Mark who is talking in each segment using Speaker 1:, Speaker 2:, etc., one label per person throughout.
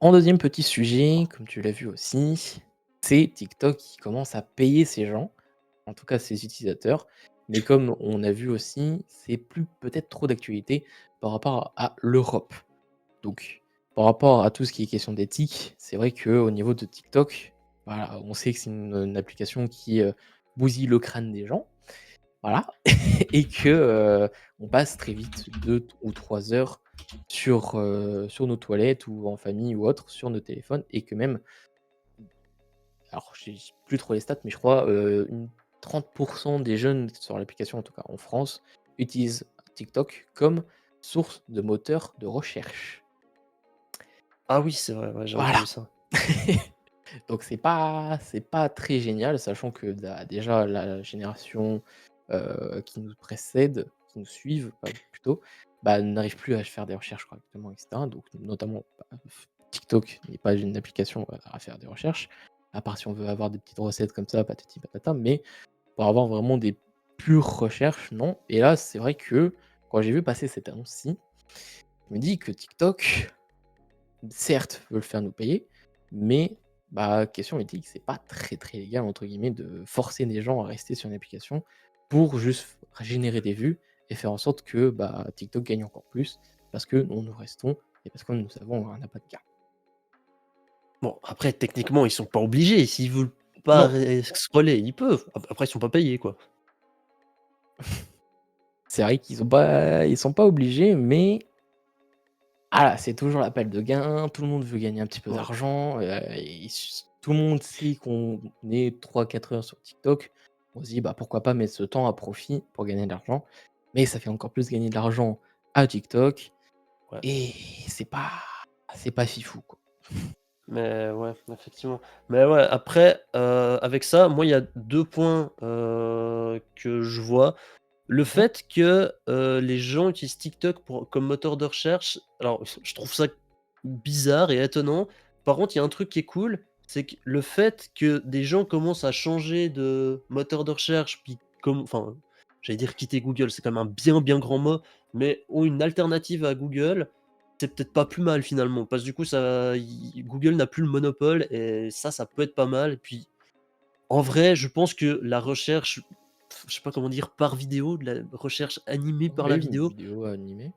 Speaker 1: En deuxième petit sujet, comme tu l'as vu aussi, c'est TikTok qui commence à payer ses gens, en tout cas ses utilisateurs. Mais comme on a vu aussi, c'est plus peut-être trop d'actualité par rapport à l'Europe. Donc, par rapport à tout ce qui est question d'éthique, c'est vrai qu'au niveau de TikTok, voilà, on sait que c'est une application qui bousille le crâne des gens. Voilà. Et que, on passe très vite 2 ou 3 heures sur nos toilettes ou en famille ou autre, sur nos téléphones et que même alors j'ai plus trop les stats, mais je crois, une 30 des jeunes sur l'application, en tout cas en France, utilisent TikTok comme source de moteur de recherche.
Speaker 2: Ah oui, c'est vrai, ouais, j'ai
Speaker 1: Voilà.
Speaker 2: entendu ça.
Speaker 1: Donc c'est pas très génial, sachant que déjà la génération, qui nous précède, qui nous suivent, plutôt, bah, n'arrive plus à faire des recherches correctement et cetera. Donc notamment, TikTok n'est pas une application à faire des recherches, à part si on veut avoir des petites recettes comme ça, patati patata, mais pour avoir vraiment des pures recherches, non. Et là, c'est vrai que quand j'ai vu passer cette annonce-ci, je me dis que TikTok, certes, veulent faire nous payer, mais question éthique, c'est pas très, très «légal» entre guillemets de forcer des gens à rester sur une application pour juste générer des vues et faire en sorte que, TikTok gagne encore plus parce que nous restons et parce que nous avons un appât de gain.
Speaker 2: Bon, après techniquement, ils sont pas obligés. S'ils veulent pas
Speaker 1: Non,
Speaker 2: ré scroller, ils peuvent. Après, ils sont pas payés, quoi.
Speaker 1: c'est vrai ils sont pas obligés, mais c'est toujours l'appel de gain, tout le monde veut gagner un petit peu
Speaker 2: Ouais.
Speaker 1: d'argent, et tout le monde sait qu'on est 3 4 heures sur TikTok. On se dit: «Bah, pourquoi pas mettre ce temps à profit pour gagner de l'argent?» Mais ça fait encore plus gagner de l'argent à TikTok
Speaker 2: Ouais.
Speaker 1: et c'est pas c'est pas fifou, quoi.
Speaker 2: Mais ouais, effectivement. Mais ouais, après, avec ça, moi, il y a 2 points, que je vois. Le
Speaker 1: Mmh.
Speaker 2: fait que, les gens utilisent TikTok comme moteur de recherche, alors je trouve ça bizarre et étonnant. Par contre, il y a un truc qui est cool, c'est que le fait que des gens commencent à changer de moteur de recherche, puis comme enfin, j'allais dire quitter Google, c'est quand même un bien, bien grand mot, mais ont une alternative à Google, c'est peut-être pas plus mal finalement. Parce que du coup, Google n'a plus le monopole et ça peut être pas mal. Et puis, en vrai, je pense que la recherche, je sais pas comment dire, par vidéo, de la recherche animée par la
Speaker 1: Oui, une
Speaker 2: vidéo,
Speaker 1: vidéo animée.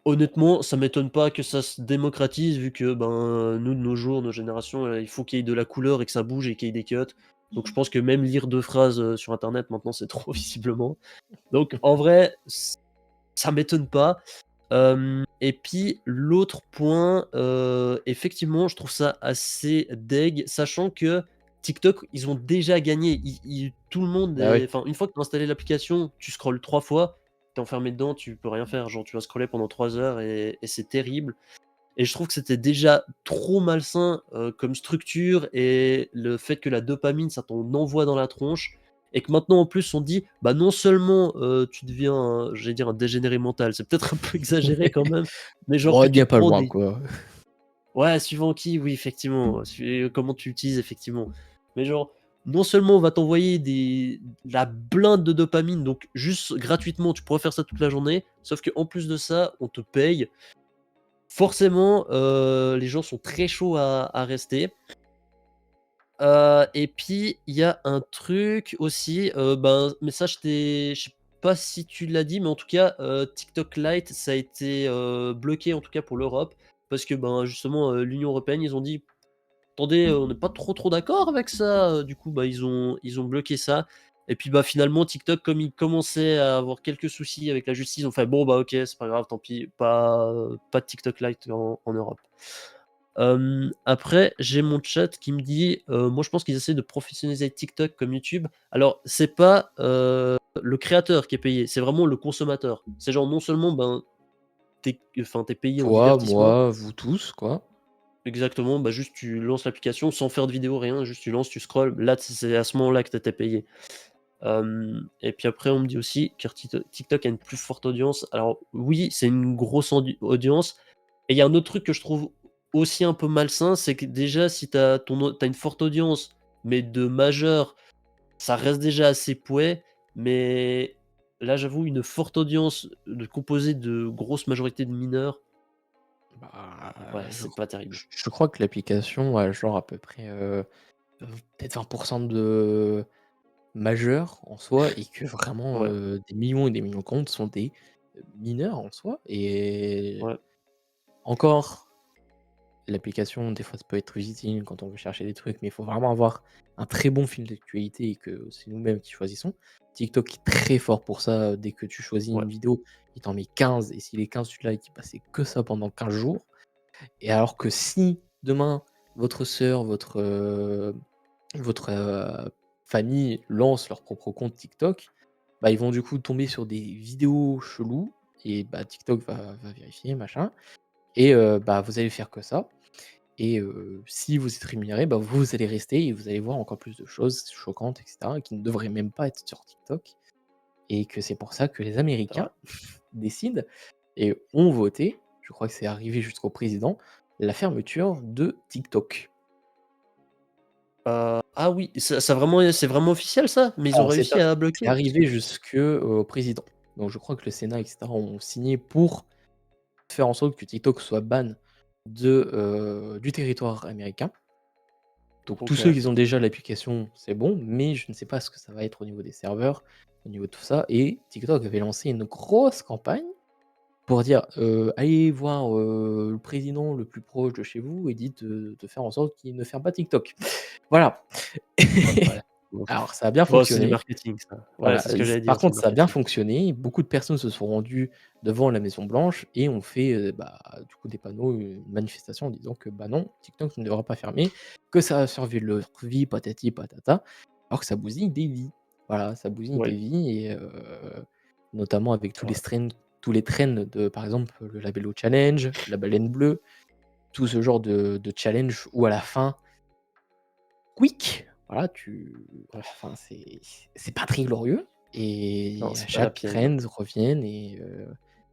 Speaker 2: honnêtement, ça m'étonne pas que ça se démocratise vu que, ben, nous, de nos jours, nos générations, il faut qu'il y ait de la couleur et que ça bouge et qu'il y ait des cuts. Donc je pense que même lire 2 phrases, sur internet maintenant, c'est trop visiblement. Donc en vrai, ça m'étonne pas. Et puis l'autre point, effectivement, je trouve ça assez deg, sachant que TikTok, ils ont déjà gagné. Ils tout le monde
Speaker 1: Bah,
Speaker 2: est
Speaker 1: oui.
Speaker 2: enfin, une fois que tu as installé l'application, tu scrolles 3 fois, tu es enfermé dedans, tu peux rien faire. Genre, tu vas scroller pendant 3 heures et c'est terrible. Et je trouve que c'était déjà trop malsain, comme structure et le fait que la dopamine, ça t'en envoie dans la tronche et que maintenant en plus on dit: «Bah, non seulement, tu deviens j'allais dire un dégénéré mental», c'est peut-être un peu exagéré quand même, mais genre
Speaker 1: Oh,
Speaker 2: que
Speaker 1: il y
Speaker 2: tu
Speaker 1: a
Speaker 2: te
Speaker 1: pas
Speaker 2: prends
Speaker 1: loin,
Speaker 2: des
Speaker 1: quoi.
Speaker 2: ouais, suivant qui, oui, effectivement, comment tu l'utilises effectivement. Mais genre, non seulement on va t'envoyer la blinde de dopamine, donc juste gratuitement, tu pourrais faire ça toute la journée, sauf qu'en plus de ça, on te paye. Forcément, les gens sont très chauds à rester. Et puis il y a un truc aussi, ben, mais ça je sais pas si tu l'as dit, mais en tout cas, TikTok Lite, ça a été, bloqué en tout cas pour l'Europe parce que, ben, justement, l'Union européenne, ils ont dit: «Attendez, on n'est pas trop d'accord avec ça», du coup, bah, ils ont bloqué ça et puis, bah, finalement TikTok comme ils commençaient à avoir quelques soucis avec la justice, ils ont fait: «Bon, bah, OK, c'est pas grave, tant pis, pas de TikTok Lite en Europe». Après, j'ai mon chat qui me dit, moi je pense qu'ils essaient de professionnaliser TikTok comme YouTube. Alors c'est pas, le créateur qui est payé, c'est vraiment le consommateur. C'est genre non seulement, ben, tu payé en
Speaker 1: Toi,
Speaker 2: divertissement,
Speaker 1: moi, vous tous, quoi.
Speaker 2: exactement, bah, juste tu lances l'application sans faire de vidéo, rien, juste tu lances, tu scrolles. Là, c'est à ce moment-là que tu étais payé. Et puis après on me dit aussi que TikTok a une plus forte audience. Alors oui, c'est une grosse audience et il y a un autre truc que je trouve aussi un peu malsain, c'est que déjà si tu une forte audience, mais de majeurs, ça reste déjà assez pouais, mais là j'avoue une forte audience composée de grosse majorité de mineurs, Ouais,
Speaker 1: Je
Speaker 2: c'est pas terrible.
Speaker 1: je crois que l'application a genre à peu près, peut-être 20 de majeurs en soi et que vraiment,
Speaker 2: Ouais,
Speaker 1: des millions et des millions de comptes sont des, mineurs en soi et
Speaker 2: ouais,
Speaker 1: encore l'application des fois ça peut être utile quand on veut chercher des trucs, mais il faut vraiment avoir un très bon fil d'actualité et que c'est nous-mêmes qui choisissons. TikTok est très fort pour ça, dès que tu choisis
Speaker 2: ouais,
Speaker 1: une vidéo, il t'en met 15 et si les 15 tu likes, bah, c'est que ça pendant 15 jours et alors que si demain votre sœur, votre, famille lance leur propre compte TikTok, bah, ils vont du coup tomber sur des vidéos chelous et bah, TikTok va vérifier machin et bah, vous allez faire que ça et si vous êtes rémunéré, bah, vous allez rester et vous allez voir encore plus de choses choquantes et cetera, qui ne devraient même pas être sur TikTok et que c'est pour ça que les
Speaker 2: c'est vrai.
Speaker 1: Américains décident et ont voté, je crois que c'est arrivé jusqu'au président, la fermeture de TikTok.
Speaker 2: Ah oui, ça vraiment c'est vraiment officiel ça? Mais ils ont
Speaker 1: Alors
Speaker 2: réussi à
Speaker 1: c'est
Speaker 2: bloquer? Parce que
Speaker 1: arrivé jusque, au président. Donc je crois que le Sénat et cetera ont signé pour faire en sorte que TikTok soit ban du territoire américain. Donc tous ceux
Speaker 2: OK,
Speaker 1: qui ont déjà l'application, c'est bon, mais je ne sais pas ce que ça va être au niveau des serveurs, au niveau de tout ça et TikTok avait lancé une grosse campagne pour dire, «Allez voir, le président le plus proche de chez vous et dites, de faire en sorte qu'il ne ferme pas TikTok». Voilà.
Speaker 2: ouais. Bon,
Speaker 1: Alors ça a bien
Speaker 2: bon, c'est du
Speaker 1: fonctionné.
Speaker 2: marketing ça. Ouais,
Speaker 1: Voilà,
Speaker 2: c'est ce que j'allais
Speaker 1: par
Speaker 2: dire, c'est du
Speaker 1: contre ça a bien
Speaker 2: marketing.
Speaker 1: fonctionné. Beaucoup de personnes se sont rendues devant la Maison Blanche et ont fait, bah, du coup des panneaux, une manifestation en disant que, bah, non, TikTok ne devra pas fermer, que ça va servir leur vie patati patata, alors que ça bousille des vies. Voilà, ça bousille des
Speaker 2: Ouais,
Speaker 1: vies et notamment avec
Speaker 2: c'est vrai.
Speaker 1: tous les trends de par exemple, le Labello Challenge, la baleine bleue, tout ce genre de challenge où à la fin, quick, voilà, à la fin c'est pas très glorieux
Speaker 2: Non,
Speaker 1: et à
Speaker 2: c'est pas la
Speaker 1: chaque
Speaker 2: peine.
Speaker 1: trend reviennent et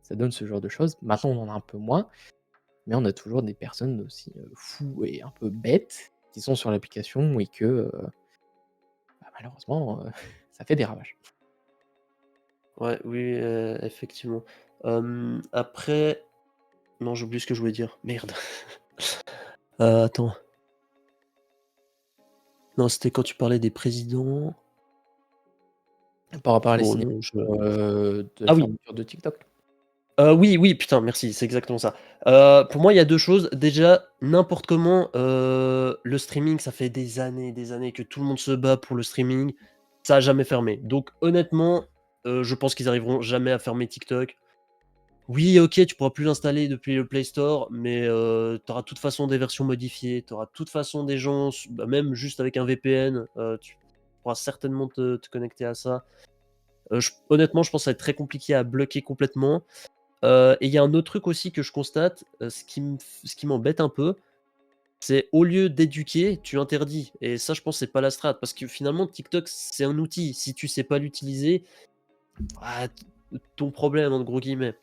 Speaker 1: ça donne ce genre de choses. Maintenant, on en a un peu moins, mais on a toujours des personnes aussi, fous et un peu bêtes qui sont sur l'application et que, bah, malheureusement, ça fait des ravages.
Speaker 2: Ouais, oui, effectivement. Après non, j'ai oublié ce que je voulais dire. Merde. Attends. Non, c'était quand tu parlais des présidents.
Speaker 1: Par rapport à la
Speaker 2: Oh
Speaker 1: signature,
Speaker 2: non, je
Speaker 1: de la
Speaker 2: ah oui!
Speaker 1: fermeture de TikTok.
Speaker 2: Oui, oui, putain, merci, c'est exactement ça. Pour moi, il y a 2 choses. Déjà, n'importe comment, le streaming, ça fait des années que tout le monde se bat pour le streaming. Ça a jamais fermé. Donc honnêtement, je pense qu'ils arriveront jamais à fermer TikTok. Oui, OK, tu pourras plus l'installer depuis le Play Store, mais tu auras de toute façon des versions modifiées, tu auras de toute façon des gens bah, même juste avec un VPN, tu pourras certainement te connecter à ça. Je honnêtement, je pense que ça va être très compliqué à bloquer complètement. Et il y a un autre truc aussi que je constate, ce qui m'embête un peu, c'est au lieu d'éduquer, tu interdis et ça, je pense, c'est pas la strat parce que finalement TikTok, c'est un outil. Si tu sais pas l'utiliser, ah, t ton problème, entre gros guillemets.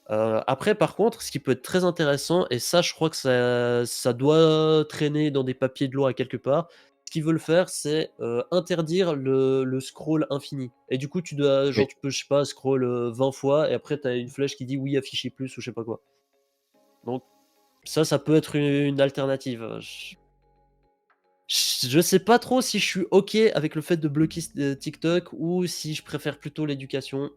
Speaker 2: Après par contre, ce qui peut être très intéressant et ça je crois que ça doit traîner dans des papiers de loi quelque part. Ce qu'ils veulent faire, c'est, interdire le scroll infini et du coup tu dois
Speaker 1: Oui.
Speaker 2: genre tu peux, je sais pas, scroll, 20 fois et après tu as une flèche qui dit: «Oui, afficher plus» ou je sais pas quoi. Donc ça peut être une alternative, je sais pas trop si je suis OK avec le fait de bloquer TikTok ou si je préfère plutôt l'éducation.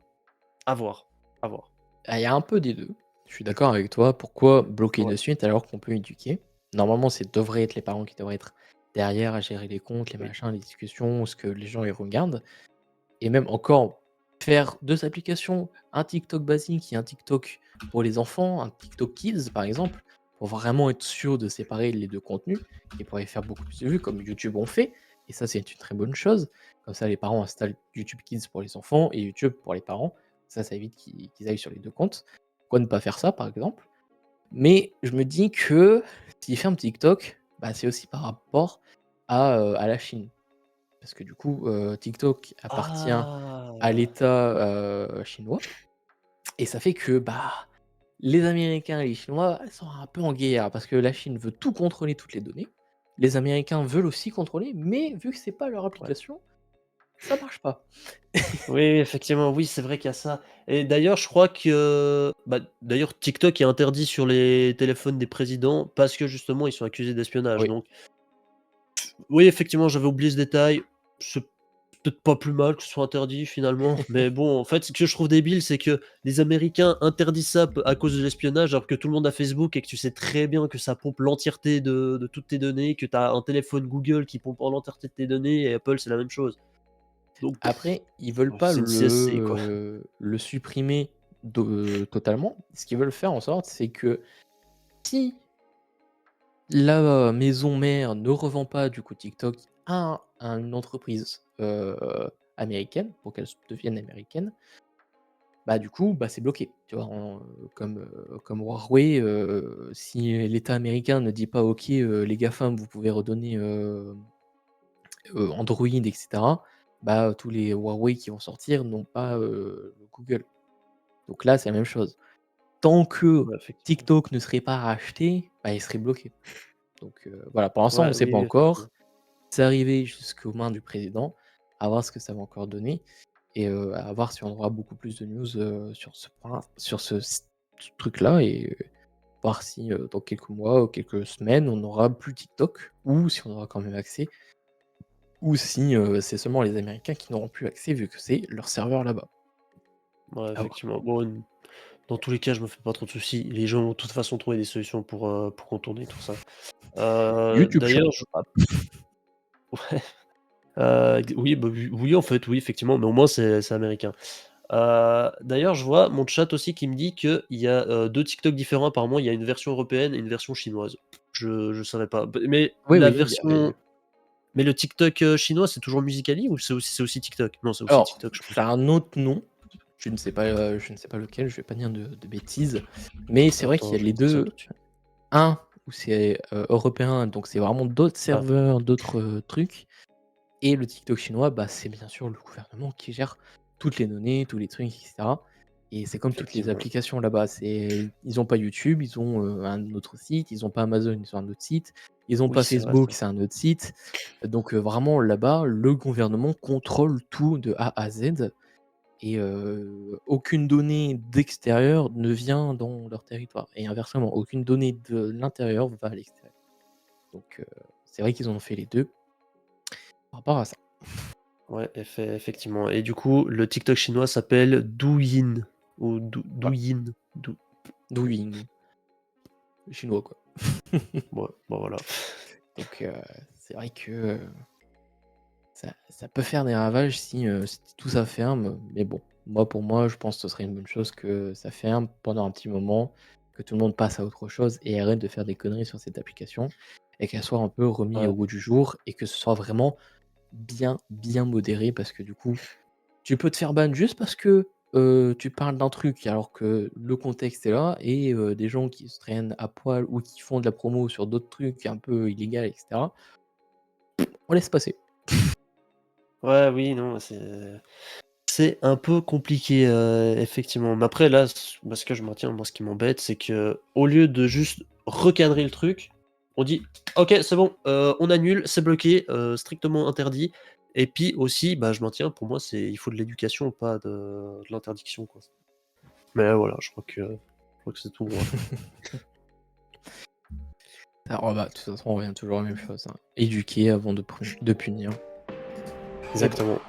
Speaker 2: À voir, à voir.
Speaker 1: Ah, il y a un peu des 2. Je suis d'accord avec toi. Pourquoi bloquer
Speaker 2: Ouais,
Speaker 1: de suite alors qu'on peut éduquer? Normalement, c'est devrait être les parents qui devraient être derrière à gérer les comptes, les
Speaker 2: oui,
Speaker 1: machins, les discussions, ce que les gens y regardent et même encore faire 2 applications, un TikTok basique et un TikTok pour les enfants, un TikTok Kids par exemple, pour vraiment être sûr de séparer les 2 contenus et pour y faire beaucoup plus de vues comme YouTube ont fait et ça, c'est une très bonne chose. Comme ça, les parents installent YouTube Kids pour les enfants et YouTube pour les parents. Ça évite qu'ils aillent sur les 2 comptes. Pourquoi ne pas faire ça, par exemple? Mais je me dis que s'ils ferment TikTok, bah, c'est aussi par rapport à la Chine. Parce que du coup, TikTok appartient à
Speaker 2: ah!
Speaker 1: l'État, chinois et ça fait que, bah, les Américains et les Chinois, ils sont un peu en guerre parce que la Chine veut tout contrôler, toutes les données. Les Américains veulent aussi contrôler, mais vu que c'est pas leur
Speaker 2: Ouais,
Speaker 1: application, ça marche pas.
Speaker 2: Oui, oui, effectivement, oui, c'est vrai qu'il y a ça et d'ailleurs, je crois que, bah, d'ailleurs, TikTok est interdit sur les téléphones des présidents parce que justement, ils sont accusés d'espionnage,
Speaker 1: Oui.
Speaker 2: donc oui, effectivement, j'avais oublié ce détail. C'est peut-être pas plus mal que ce soit interdit finalement, mais bon, en fait, ce que je trouve débile, c'est que les Américains interdisent ça à cause de l'espionnage, alors que tout le monde a Facebook et que tu sais très bien que ça pompe l'entièreté de toutes tes données, que tu as un téléphone Google qui pompe en l'entièreté de tes données et Apple, c'est la même chose. Donc,
Speaker 1: Après, ils veulent pas
Speaker 2: c'est une CSC, quoi.
Speaker 1: le supprimer totalement. Ce qu'ils veulent faire en sorte, c'est que si la maison mère ne revend pas du coup TikTok à une entreprise, américaine pour qu'elle devienne américaine, bah, du coup, bah, c'est bloqué, tu vois? Comme Huawei, si l'État américain ne dit pas: «OK, les GAFAM, vous pouvez redonner, Android et cetera», bah, tous les Huawei qui vont sortir n'ont pas, Google. Donc là, c'est la même chose. Tant que
Speaker 2: Ouais, effectivement.
Speaker 1: TikTok ne serait pas racheté, bah, il serait bloqué. Donc voilà, pour l'instant, on
Speaker 2: Ouais,
Speaker 1: ne sait
Speaker 2: oui,
Speaker 1: pas
Speaker 2: oui, effectivement.
Speaker 1: encore. C'est arrivé jusqu'aux mains du président, à voir ce que ça va encore donner et à voir si on aura beaucoup plus de news, sur ce point sur ce truc-là et voir si, dans quelques mois ou quelques semaines, on n'aura plus TikTok ou si on aura quand même accès ou si, c'est seulement les Américains qui n'auront plus accès vu que c'est leur serveur là-bas.
Speaker 2: Ouais,
Speaker 1: À voir.
Speaker 2: effectivement. Bon, dans tous les cas, je me fais pas trop de soucis. Les gens vont de toute façon trouver des solutions pour contourner tout ça.
Speaker 1: YouTube Shop.
Speaker 2: D'ailleurs, je ouais, oui, bah, oui, en fait, oui, effectivement, mais au moins c'est américain. D'ailleurs, je vois mon chat aussi qui me dit qu'il y a, 2 TikTok différents apparemment. Il y a une version européenne et une version chinoise. Je savais pas. Mais
Speaker 1: Oui,
Speaker 2: la
Speaker 1: oui, il y
Speaker 2: version
Speaker 1: avait
Speaker 2: mais le TikTok, chinois, c'est toujours Musical.ly ou c'est aussi TikTok? Non, c'est aussi
Speaker 1: alors,
Speaker 2: TikTok, je pense.
Speaker 1: ça a un autre nom, je ne sais pas lequel, je vais pas dire de bêtises, mais c'est vrai qu'il
Speaker 2: Attends,
Speaker 1: y a
Speaker 2: je vais
Speaker 1: les
Speaker 2: te dire ça tout
Speaker 1: 2.
Speaker 2: de suite.
Speaker 1: Un où c'est, européen, donc c'est vraiment d'autres
Speaker 2: Ah,
Speaker 1: serveurs, d'autres, trucs et le TikTok chinois, bah, c'est bien sûr le gouvernement qui gère toutes les données, tous les trucs et cetera et c'est comme toutes les
Speaker 2: effectivement.
Speaker 1: applications là-bas, ils ont pas YouTube, ils ont, un autre site, ils ont pas Amazon, ils ont un autre site, ils ont
Speaker 2: Oui,
Speaker 1: pas
Speaker 2: c'est vrai
Speaker 1: Facebook,
Speaker 2: ça.
Speaker 1: c'est un autre site, donc vraiment là-bas, le gouvernement contrôle tout de A à Z et aucune donnée d'extérieur ne vient dans leur territoire et inversement, aucune donnée de l'intérieur va à l'extérieur. Donc c'est vrai qu'ils en ont fait les 2 par rapport à ça.
Speaker 2: Ouais, effectivement et du coup, le TikTok chinois s'appelle Douyin ou
Speaker 1: Voilà,
Speaker 2: Douyin. Dou
Speaker 1: Douyin, chinois quoi.
Speaker 2: Ouais, bah, voilà.
Speaker 1: Donc c'est vrai que, ça peut faire des ravages si tout ça ferme, mais bon, pour moi, je pense que ce serait une bonne chose que ça ferme pendant un petit moment, que tout le monde passe à autre chose et arrête de faire des conneries sur cette application et qu'elle soit un peu remis
Speaker 2: Ouais,
Speaker 1: au goût du jour et que ce soit vraiment bien, bien modéré parce que du coup, tu peux te faire ban juste parce que, tu parles d'un truc alors que le contexte est là et des gens qui se traînent à poil ou qui font de la promo sur d'autres trucs un peu illégaux et cetera, on laisse passer.
Speaker 2: ouais, oui, non, c'est un peu compliqué, effectivement. Mais après là, ce que je maintiens, moi, ce qui m'embête, c'est que au lieu de juste recadrer le truc, on dit: «OK, c'est bon, on annule, c'est bloqué, strictement interdit» et puis aussi, bah, je maintiens, pour moi, il faut de l'éducation, pas de l'interdiction, quoi. Mais voilà, je crois que c'est tout, moi.
Speaker 1: Alors, bah, de toute façon, on revient toujours à la même chose, hein. Éduquer avant de punir. Mais bon.
Speaker 2: Exactement.